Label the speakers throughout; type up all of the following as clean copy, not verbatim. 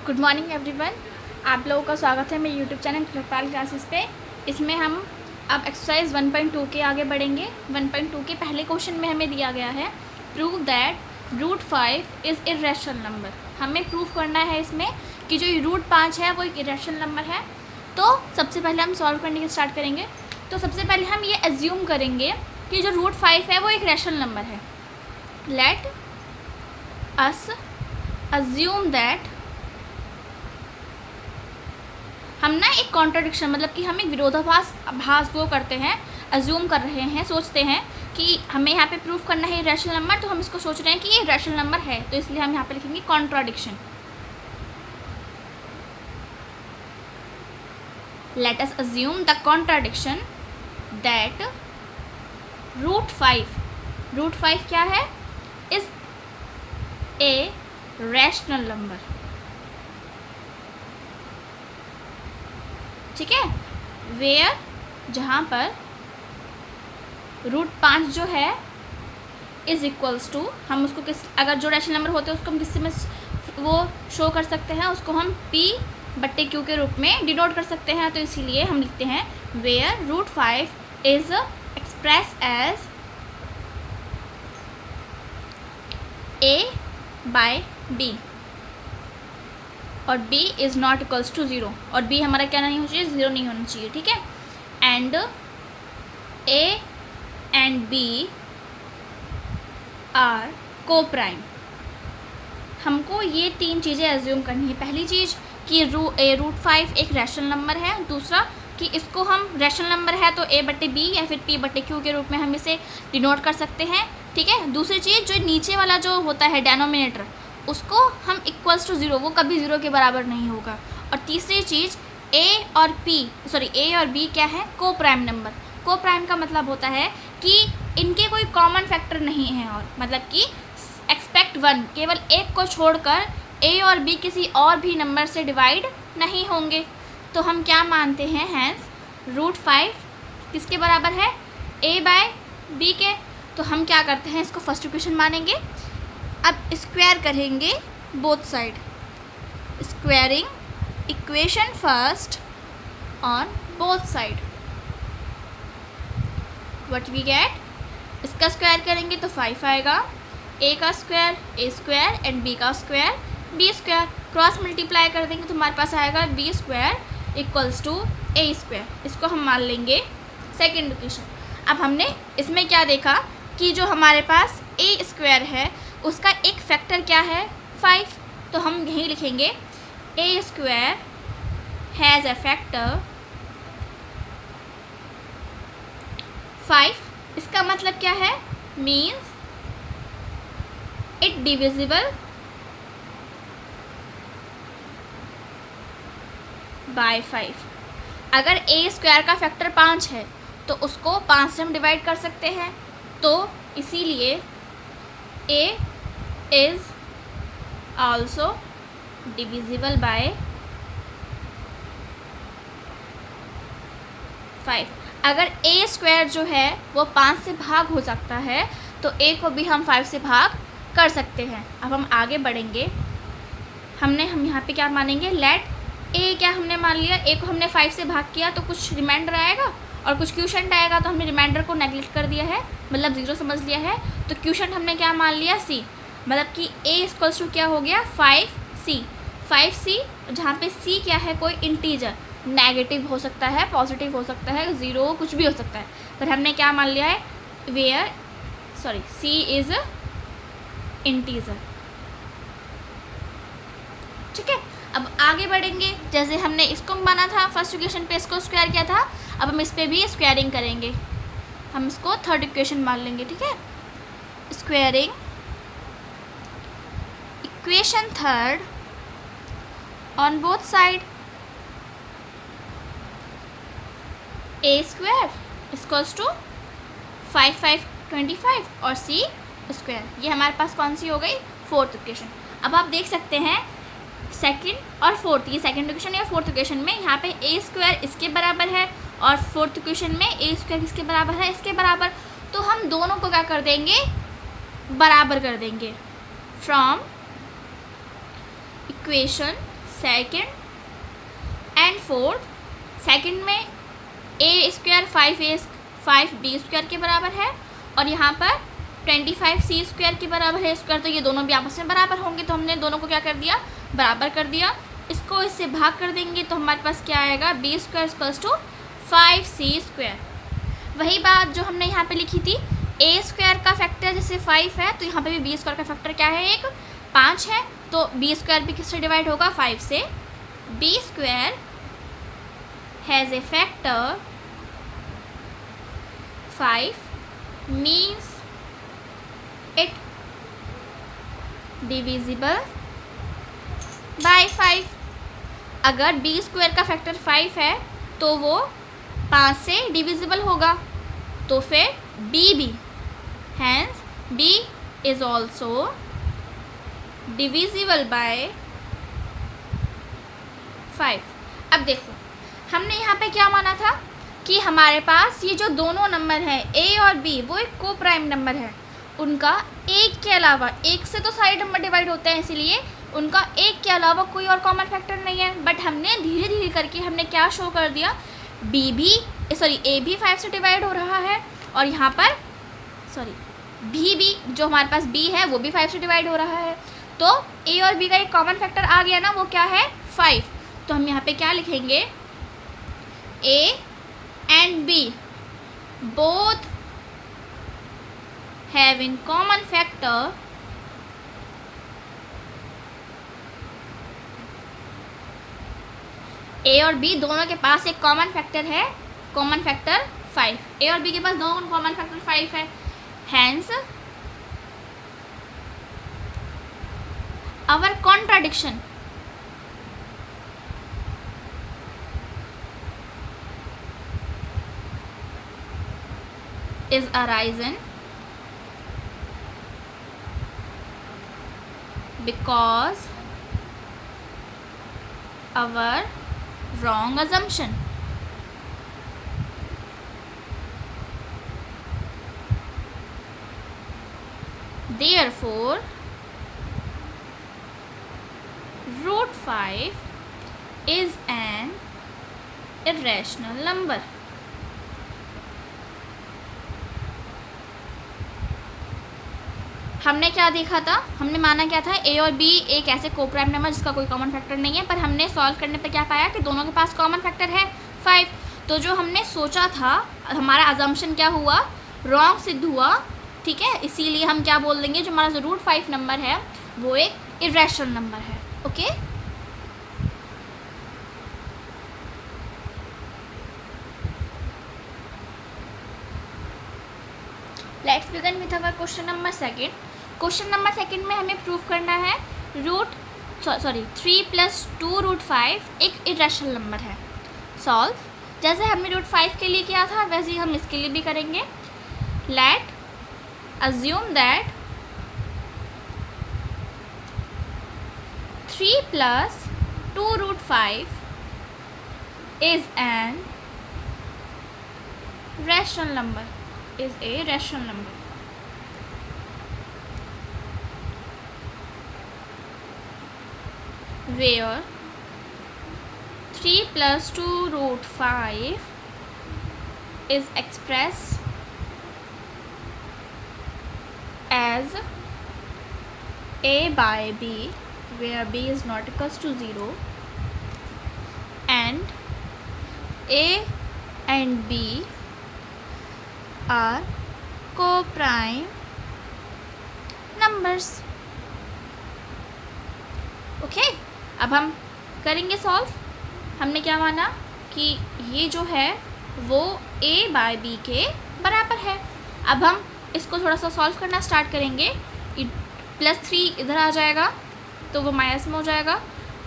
Speaker 1: Good morning everyone. आप लोगों का स्वागत है मेरे यूट्यूब चैनल कृपाल क्लासेस पे। इसमें हम अब एक्सरसाइज 1.2 के आगे बढ़ेंगे। 1.2 के पहले क्वेश्चन में हमें दिया गया है prove that root 5 is irrational number. हमें प्रूव करना है इसमें कि जो रूट 5 है वो एक इरेशनल नंबर है। तो सबसे पहले हम सॉल्व करने की स्टार्ट करेंगे। तो सबसे पहले हम ये एज्यूम करेंगे कि जो रूट 5 है वो एक रैशनल नंबर है। लेट अस अज्यूम दैट हम ना एक कॉन्ट्राडिक्शन मतलब कि हम एक विरोधाभास वो करते हैं, अज्यूम कर रहे हैं, सोचते हैं कि हमें यहाँ पे प्रूफ करना है रैशनल नंबर। तो हम इसको सोच रहे हैं कि ये रैशनल नंबर है, तो इसलिए हम यहाँ पे लिखेंगे contradiction. Let us assume the contradiction that root 5 क्या है? Is a rational number. ठीक है, वेयर जहाँ पर रूट 5 जो है इज़ इक्वल्स टू, हम उसको अगर जो रैशनल नंबर होते हैं उसको हम किससे में वो शो कर सकते हैं, उसको हम P/Q के रूप में डिनोट कर सकते हैं। तो इसीलिए हम लिखते हैं where root 5 is express as A/B और B is not equals to 0 और B हमारा क्या नहीं होना चाहिए, 0 नहीं होना चाहिए। ठीक है, and A and B are coprime. हमको ये तीन चीज़ें एज्यूम करनी है। पहली चीज़ कि रूट 5 एक रैशनल नंबर है। दूसरा कि इसको हम रैशनल नंबर है तो A/B या फिर P/Q के रूप में हम इसे डिनोट कर सकते हैं। ठीक है, दूसरी चीज़ जो नीचे वाला जो होता है डेनोमिनेटर, उसको हम इक्वल्स टू 0, वो कभी 0 के बराबर नहीं होगा। और तीसरी चीज़ A और B क्या है? को प्राइम नंबर। को प्राइम का मतलब होता है कि इनके कोई कॉमन फैक्टर नहीं है, और मतलब कि एक्सपेक्ट 1, केवल एक को छोड़कर A और B किसी और भी नंबर से डिवाइड नहीं होंगे। तो हम क्या मानते हैं, हैंस रूट 5 किसके बराबर है? A/B के। तो हम क्या करते हैं, इसको फर्स्ट इक्वेशन मानेंगे। अब स्क्वायर करेंगे both side, squaring equation first on both side. What we get, इसका स्क्वायर करेंगे तो 5 आएगा, A का स्क्वायर A² एंड B का स्क्वायर B²। क्रॉस मल्टीप्लाई कर देंगे तो हमारे पास आएगा B² इक्वल्स टू A²। इसको हम मान लेंगे सेकेंड इक्वेशन। अब हमने इसमें क्या देखा कि जो हमारे पास A² है उसका एक फैक्टर क्या है? 5। तो हम यही लिखेंगे A² हैज़ अ फैक्टर 5। इसका मतलब क्या है? Means it divisible by 5। अगर A² का फैक्टर 5 है तो उसको 5 से हम डिवाइड कर सकते हैं। तो इसीलिए A is also divisible by 5। अगर A² जो है वो 5 से भाग हो सकता है तो A को भी हम 5 से भाग कर सकते हैं। अब हम आगे बढ़ेंगे। हम यहाँ पे क्या मानेंगे, लेट A क्या हमने मान लिया, A को हमने 5 से भाग किया तो कुछ रिमाइंडर आएगा और कुछ क्वोशंट आएगा, तो हमने रिमाइंडर को नेगलेक्ट कर दिया है, मतलब 0 समझ लिया है। तो क्वोशंट हमने क्या मान लिया, C, मतलब कि A इक्वल्स टू क्या हो गया, 5C, जहाँ पे C क्या है, कोई इंटीजर, नेगेटिव हो सकता है, पॉजिटिव हो सकता है, 0 कुछ भी हो सकता है। पर हमने क्या मान लिया है, C इज़ इंटीजर। ठीक है, अब आगे बढ़ेंगे। जैसे हमने इसको माना था फर्स्ट इक्वेशन पे, इसको स्क्वायर किया था, अब हम इस पे भी स्क्वायरिंग करेंगे। हम इसको थर्ड इक्वेशन मान लेंगे। ठीक है, squaring equation third on both side. A² equals to 5 25 और C²। ये हमारे पास कौन सी हो गई, फोर्थ इक्वेशन। अब आप देख सकते हैं सेकंड और फोर्थ, ये सेकंड इक्वेशन या फोर्थ इक्वेशन में यहाँ पे A² इसके बराबर है और फोर्थ इक्वेशन में A² किसके बराबर है, इसके बराबर। तो हम दोनों को क्या कर देंगे, बराबर कर देंगे। From equation second and fourth. Second में ए स्क्वायर 5b स्क्वायर के बराबर है और यहाँ पर 25c स्क्वायर के बराबर है स्क्वायर, तो ये दोनों भी आपस में बराबर होंगे, तो हमने दोनों को क्या कर दिया, बराबर कर दिया। इसको इससे भाग कर देंगे तो हमारे पास क्या आएगा, b square equals to 5c square. वही बात जो हमने यहाँ पे लिखी थी, a स्क्वायर का फैक्टर जैसे 5 है तो यहाँ पे भी b स्क्वायर का फैक्टर क्या है, एक 5 है, तो b स्क्वायर भी किससे डिवाइड होगा, 5 से। b square has a factor 5 means it divisible by 5। अगर b स्क्वायर का फैक्टर 5 है तो वो 5 से डिविजिबल होगा, तो फिर b भी, hence b is also divisible by 5। अब देखो हमने यहाँ पे क्या माना था कि हमारे पास ये जो दोनों नंबर हैं a और b वो एक को प्राइम नंबर है, उनका एक के अलावा, एक से तो सारे नंबर डिवाइड होते हैं इसीलिए उनका एक के अलावा कोई और कॉमन फैक्टर नहीं है। बट हमने धीरे धीरे करके हमने क्या शो कर दिया, a भी 5 से डिवाइड हो रहा है और यहाँ पर b भी जो हमारे पास b है वो भी 5 से डिवाइड हो रहा है, तो a और b का एक कॉमन फैक्टर आ गया ना, वो क्या है, 5। तो हम यहाँ पे क्या लिखेंगे, a and b both have in common factor a और b दोनों के पास एक कॉमन फैक्टर है, कॉमन फैक्टर 5। a और b के पास दोनों कॉमन फैक्टर 5 है, hence our contradiction is arisen because our wrong assumption. Therefore, root 5 is an irrational number. हमने क्या देखा था, हमने माना क्या था, a और b एक ऐसे कोप्राइम नंबर जिसका कोई कॉमन फैक्टर नहीं है, पर हमने सॉल्व करने पे क्या पाया कि दोनों के पास कॉमन फैक्टर है 5। तो जो हमने सोचा था, हमारा अजम्पशन क्या हुआ, रॉन्ग सिद्ध हुआ, ठीक है। इसीलिए हम क्या बोल देंगे, जो हमारा जो रूट 5 नंबर है वो एक इर्रेशनल नंबर है। Okay, let's begin with our question number second. Question number second में हमें प्रूव करना है 3 + 2 रूट 5 एक इर्रेशनल नंबर है। सॉल्व, जैसे हमने रूट 5 के लिए किया था वैसे ही हम इसके लिए भी करेंगे। Let assume that 3 + 2 root 5 is an rational number, is a rational number. Where 3 + 2 root 5 is expressed as a by b, where b is not equals to 0, and a and b are co-prime numbers. Okay, अब हम करेंगे solve. हमने क्या माना कि ये जो है वो a बाय b के बराबर है। अब हम इसको थोड़ा सा सॉल्व करना स्टार्ट करेंगे। +3 इधर आ जाएगा तो वो माइनस में हो जाएगा।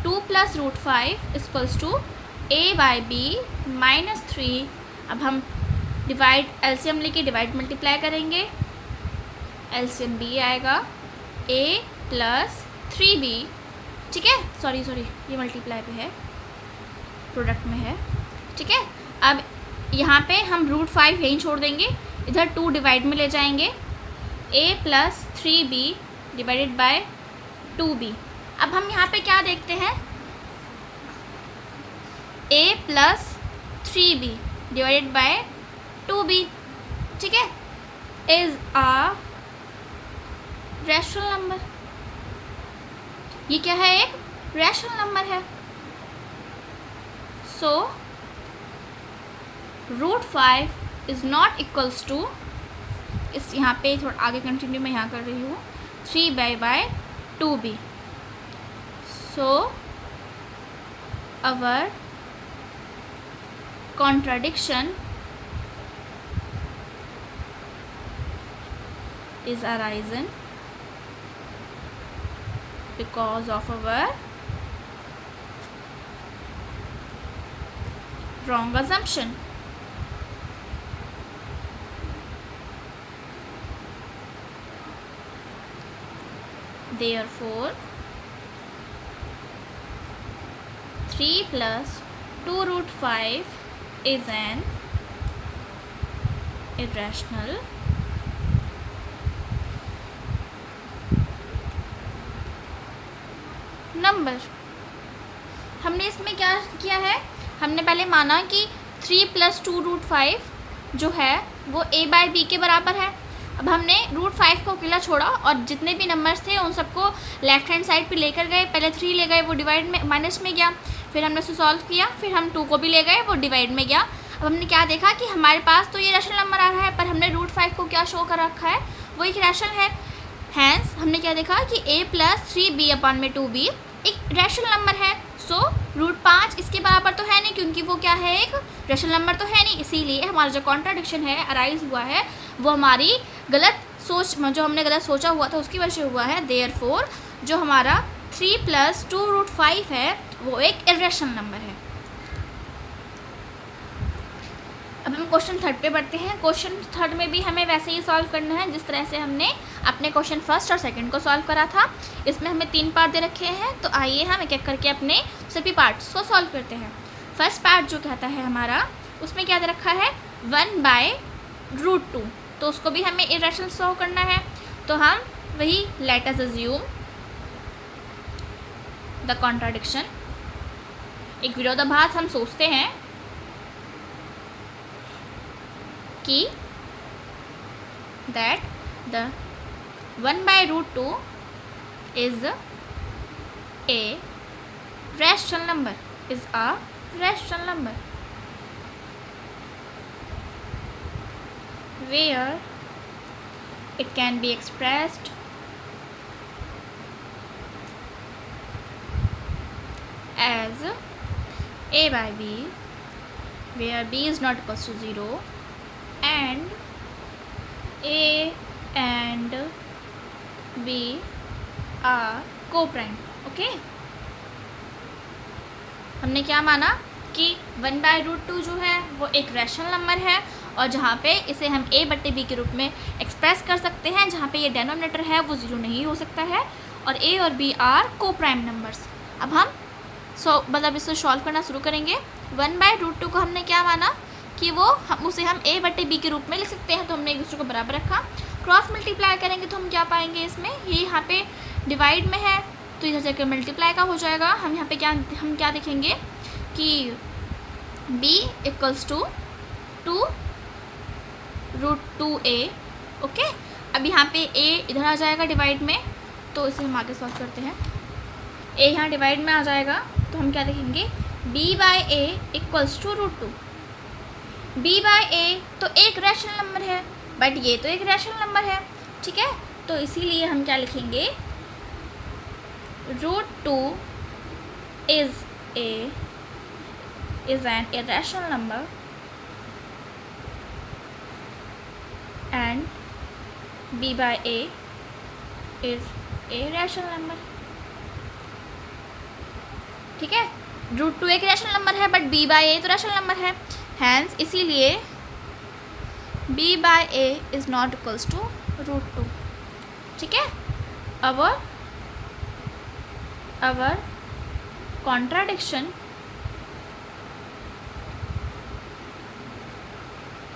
Speaker 1: 2 + root 5 equals to a by b -3। अब हम डिवाइड एलसीएम लेके डिवाइड मल्टीप्लाई करेंगे, एलसीएम b आएगा a + 3b, ठीक है। सॉरी ये मल्टीप्लाई पे है, प्रोडक्ट में है, ठीक है। अब यहाँ पे हम रूट 5 यहीं छोड़ देंगे, इधर 2 डिवाइड में ले जाएंगे, a + 3b divided by 2b। अब हम यहाँ पे क्या देखते हैं, a plus 3b divided by 2b, ठीक है, इज अ रैशनल नंबर। ये क्या है? एक रैशनल नंबर है। सो √5 इज नॉट इक्वल्स टू, इस यहाँ पे थोड़ा आगे कंटिन्यू मैं यहाँ कर रही हूँ, 3/2b। So our contradiction is arisen because of our wrong assumption. Therefore 3 plus 2√5 is an irrational number. हमने इसमें क्या किया है? हमने पहले माना कि 3 + 2√5 जो है वो a/b के बराबर है। अब हमने √5 को अकेला छोड़ा और जितने भी नंबर्स थे उन सबको लेफ्ट हैंड साइड पे लेकर गए। पहले 3 ले गए, वो डिवाइड में माइनस में गया, फिर हमने उसे सॉल्व किया, फिर हम 2 को भी ले गए, वो डिवाइड में गया। अब हमने क्या देखा कि हमारे पास तो ये रैशनल नंबर आ रहा है, पर हमने √5 को क्या शो कर रखा है? वो एक रैशनल है। हैंस हमने क्या देखा कि a + 3b/2b एक रैशनल नंबर है। सो √5 इसके बराबर तो है नहीं, क्योंकि वो क्या है? एक रैशनल नंबर तो है नहीं। इसीलिए हमारा जो कॉन्ट्राडिक्शन है अराइज हुआ है वो हमारी गलत सोच, जो हमने गलत सोचा हुआ था उसकी वजह से हुआ है। देयरफॉर जो हमारा 3 + 2√5 है वो एक इर्रेशनल नंबर है। अब हम क्वेश्चन 3 पे बढ़ते हैं। क्वेश्चन 3 में भी हमें वैसे ही सॉल्व करना है जिस तरह से हमने अपने क्वेश्चन 1 और 2 को सॉल्व करा था। इसमें हमें 3 पार्ट दे रखे हैं, तो आइए हम एक एक करके अपने सभी पार्ट्स को सॉल्व करते हैं। फर्स्ट पार्ट जो कहता है हमारा, उसमें क्या दे रखा है? 1/√2, तो उसको भी हमें इर्रेशनल सॉल्व करना है। तो हम वही late us assume the contradiction, एक विरोधाभास हम सोचते हैं कि that the 1/√2 is a rational number, is a rational number where it can be expressed as a/b, where b is not equals to 0 and a and b are co-prime। Okay, हमने क्या माना कि 1/√2 जो है वो एक रैशनल नंबर है, और जहाँ पे इसे हम a/b के रूप में एक्सप्रेस कर सकते हैं, जहाँ पे ये डेनोमिनेटर है वो 0 नहीं हो सकता है, और a और b आर को-प्राइम नंबर्स। अब हम मतलब इसे सॉल्व करना शुरू करेंगे। 1/√2 को हमने क्या माना कि वो उसे हम a/b के रूप में लिख सकते हैं, तो हमने एक दूसरे को बराबर रखा। क्रॉस मल्टीप्लाई करेंगे तो हम क्या पाएंगे? इसमें ये यहाँ पे डिवाइड में है तो इधर जाकर मल्टीप्लाई का हो जाएगा। हम यहाँ पे क्या देखेंगे कि b = 2√2a। ओके, अब यहाँ पे a इधर आ जाएगा डिवाइड में, तो इसे हम आगे सॉल्व करते हैं। a यहाँ डिवाइड में आ जाएगा तो हम क्या देखेंगे? b/a = √2। b/a तो एक रैशनल नंबर है, बट ये तो एक रैशनल नंबर है, ठीक है। तो इसीलिए हम क्या लिखेंगे? √2 is an irrational number and b/a is a rational number, ठीक है। √2 एक रैशनल नंबर है, बट b/a तो रैशनल नंबर है। हैंस इसीलिए b/a is not equals to √2, ठीक है। अवर contradiction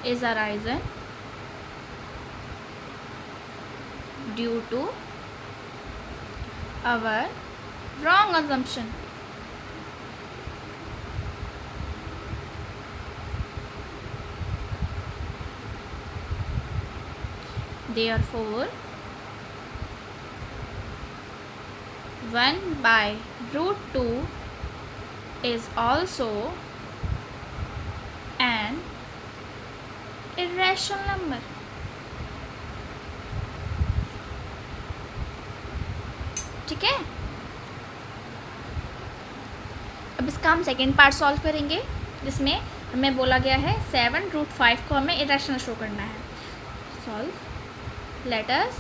Speaker 1: is arisen due to our wrong assumption. Therefore 1/√2 is also an irrational number. ठीक है, अब इसका हम सेकेंड पार्ट सॉल्व करेंगे, जिसमें हमें बोला गया है 7√5 को हमें इरेशनल शो करना है. Solve. Let us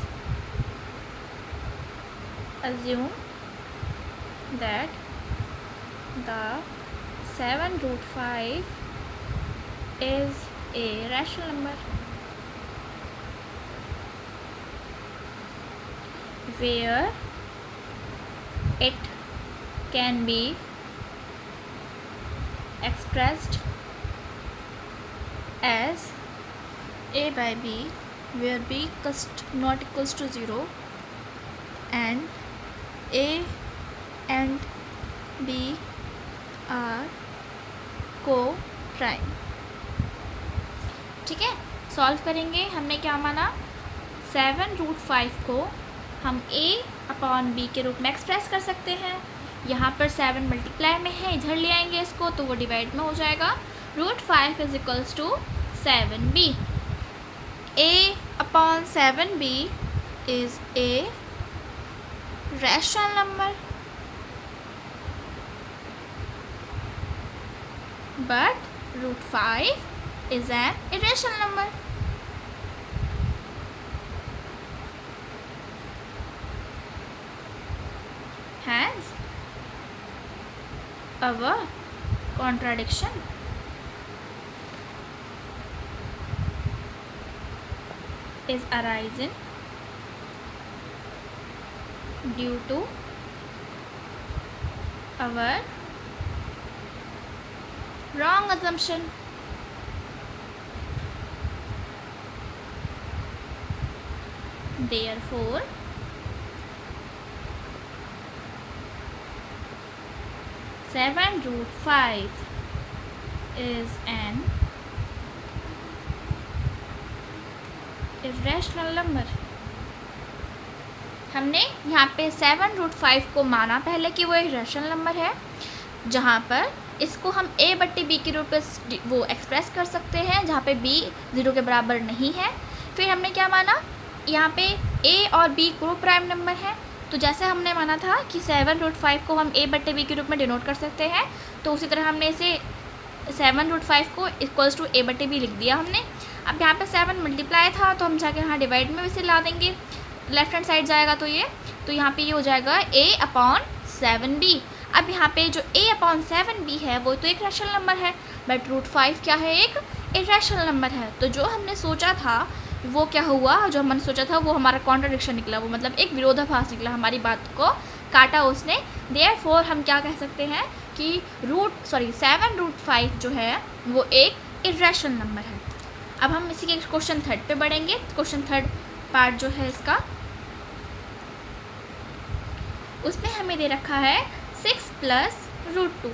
Speaker 1: assume that the 7√5 is a rational number where it can be expressed as a by b, where b not equals to 0 and a and b are co-prime. ठीक है, solve करेंगे. हमने क्या माना, 7√5 को हम a/b के रूप में एक्सप्रेस कर सकते हैं. यहाँ पर 7 मल्टीप्लाई में है, इधर ले आएंगे इसको तो वो डिवाइड में हो जाएगा. √5 is equals to 7b. a/7b is a rational number, but √5 is an irrational number. Hence, our contradiction is arising due to our wrong assumption. Therefore, (7√5) is an irrational number. हमने यहाँ पे 7√5 को माना पहले कि वो एक रैशनल नंबर है, जहाँ पर इसको हम a/b के रूप में वो एक्सप्रेस कर सकते हैं, जहाँ पे b 0 के बराबर नहीं है. फिर हमने क्या माना, यहाँ पे a और b को प्राइम नंबर है. तो जैसे हमने माना था कि 7√5 को हम a/b के रूप में डिनोट कर सकते हैं, तो उसी तरह हमने इसे 7√5 को इक्वल्स टू a/b लिख दिया हमने. अब यहाँ पे 7 मल्टीप्लाई था तो हम जाके यहाँ डिवाइड में इसे ला देंगे, लेफ्ट हैंड साइड जाएगा तो यहाँ पे ये हो जाएगा a/7b. अब यहाँ पे जो a/7b है वो तो एक रैशनल नंबर है, बट √5 क्या है, एक इरेशनल नंबर है. तो जो हमने सोचा था वो क्या हुआ, जो हमने सोचा था वो हमारा कॉन्ट्राडिक्शन निकला, वो मतलब एक विरोधाभास निकला, हमारी बात को काटा उसने. देयरफॉर हम क्या कह सकते हैं कि 7√5 जो है वो एक इरेशनल नंबर है. अब हम इसी के क्वेश्चन थर्ड पे बढ़ेंगे. क्वेश्चन थर्ड पार्ट जो है इसका, उसमें हमें दे रखा है 6 + √2.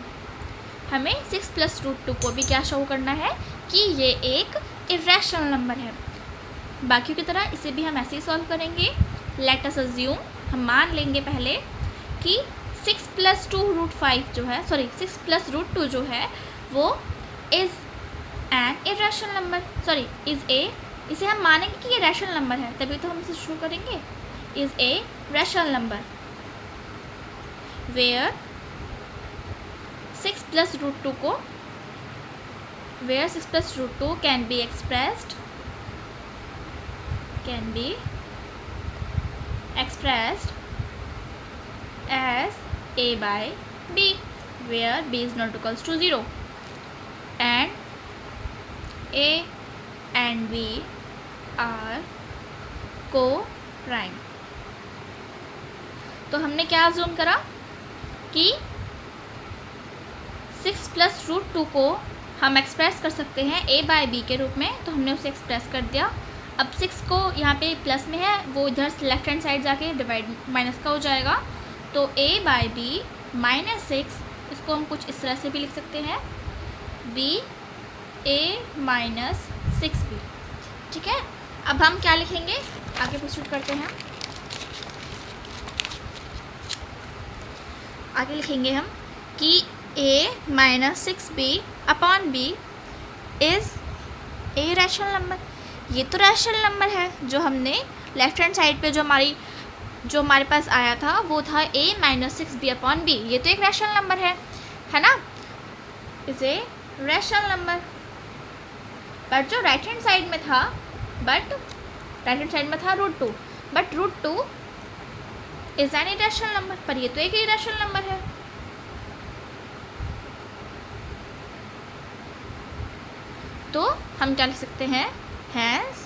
Speaker 1: हमें 6 + √2 को भी क्या शो करना है कि ये एक इरेशनल नंबर है. बाकियों की तरह इसे भी हम ऐसे ही सॉल्व करेंगे. लेट अस अज्यूम, हम मान लेंगे पहले कि 6 + 2√5 जो है, 6 + √2 जो है वो इज़ एन इरेशनल नंबर, इसे हम मानेंगे कि ये रैशनल नंबर है, तभी तो हम इसे शुरू करेंगे. Is a rational number where 6 + √2 को, where 6 + √2 can be expressed as a/b, where b is not equals to 0 and a and b are co-prime. तो हमने क्या अज्यूम करा कि 6 + √2 को हम एक्सप्रेस कर सकते हैं a/b के रूप में, तो हमने उसे एक्सप्रेस कर दिया. अब 6 को यहाँ पे प्लस में है, वो इधर लेफ्ट हैंड साइड जाके डिवाइड माइनस का हो जाएगा. तो a/b - 6, इसको हम कुछ इस तरह से भी लिख सकते हैं, b a - 6b. ठीक है, अब हम क्या लिखेंगे, आगे प्रोसीड करते हैं। आगे लिखेंगे हम कि a minus 6b upon b is a rational number. ये तो रैशनल नंबर है, जो हमने लेफ्ट हैंड साइड पे जो हमारे पास आया था वो था a minus 6b upon b। ये तो एक रैशनल नंबर है ना, is a rational number. But जो राइट हैंड साइड में था √2, but √2 is an irrational number, पर ये तो एक इरेशनल नंबर है। तो हम क्या लिख सकते हैं, hence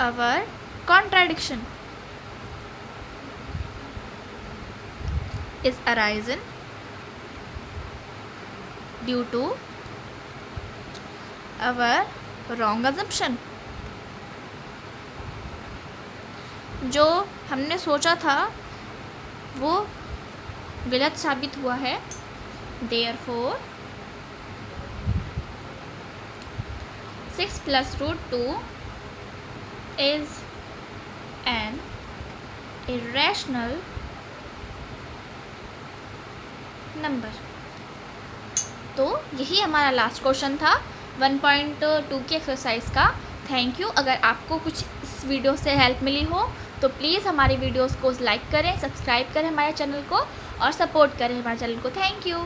Speaker 1: our contradiction is arisen due to our wrong assumption। जो हमने सोचा था वो गलत साबित हुआ है। Therefore 6 plus √2 is an irrational number। तो यही हमारा लास्ट क्वेश्चन था 1.2 की एक्सरसाइज का। Thank you. अगर आपको कुछ इस वीडियो से हेल्प मिली हो तो प्लीज़ हमारी वीडियोस को लाइक करें, सब्सक्राइब करें हमारे चैनल को और सपोर्ट करें हमारे चैनल को। Thank you.